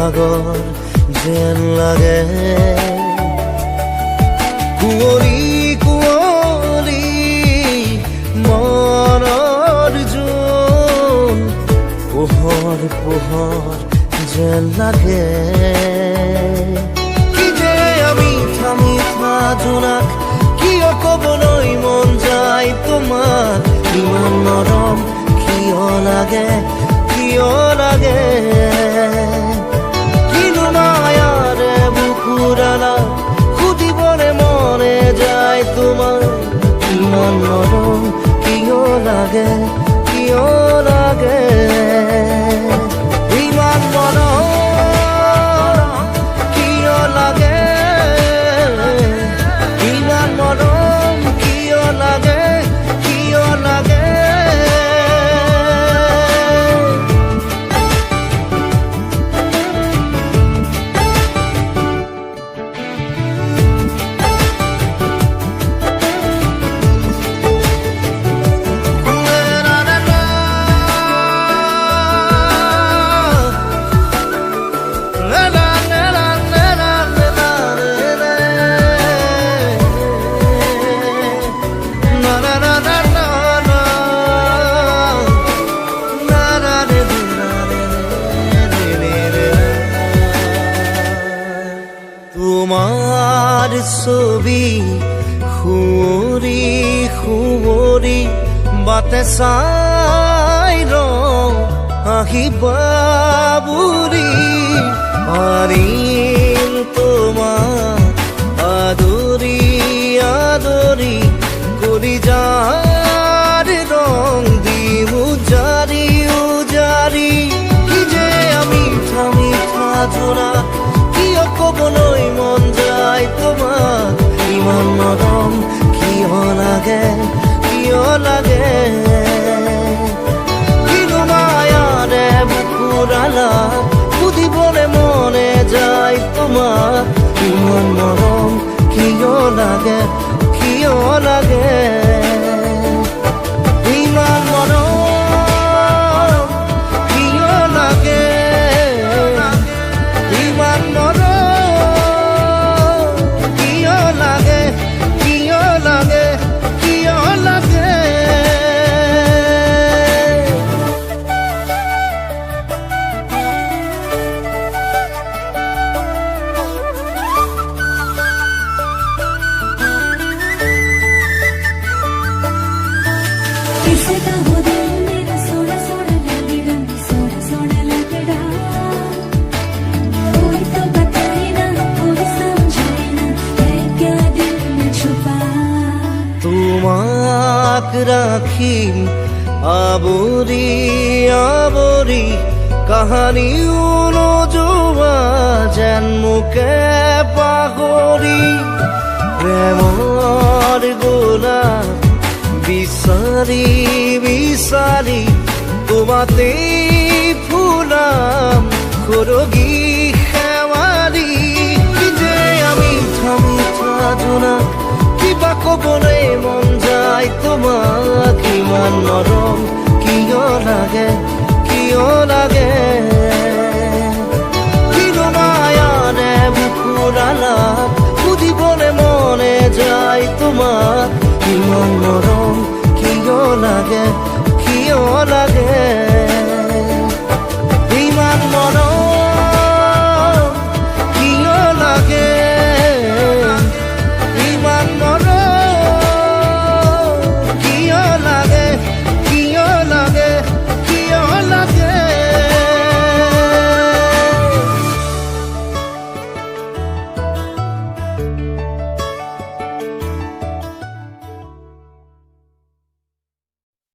ভাগৰ যেন লাগে কুঁৱলী কুঁৱলী মনৰ জোন পোহৰ পোহৰ যেন লাগে কি যে মিঠা মিঠা জোনাক কিয় ক'বলৈ মন যায় তোমাক ইমান মৰম কিয় লাগে কিনো মায়াৰে বুকুৰালা সুধিবলে মনে যায় তোমাক ইমান মৰম কিয় লাগে ইমান মৰম কিয় লাগে ইমান মৰম কিয় লাগে তোমাৰ ছবি সুঁৱৰি বাটে চাই আহিবা বুলি পাৰিম তোমাক আদৰি আদৰি কলিজাৰ ৰং দি উজাৰি উজাৰি কি যে মিঠা মিঠা জোৰা কিয় ক'বলৈ মন যায় তোমাক ইমান মৰম কিয় লাগে কিনো মায়াৰে বুকুৰালা সুধিবলে মনে যায় তোমাক ইমান মৰম কিয় লাগে ইমান মৰম কিয় লাগে ইমান মৰম তোমাক ৰাখিম আৱৰি আৱৰি কাহানিও নোযোৱা যেন মোকে পাহৰি প্ৰেমৰ গোলাপ বিচাৰি বিচাৰি তোমাতেই ফুলাম সৰগী শেৱালি কি যে মিঠা মিঠা জোনাক কিবা ক'বলৈ মন যায় তোমাক ইমান মৰম কিয় লাগে কিনো মায়াৰে বুকুৰালা সুধিবলে মনে যায় তোমাক ইমান মৰম কিয় লাগে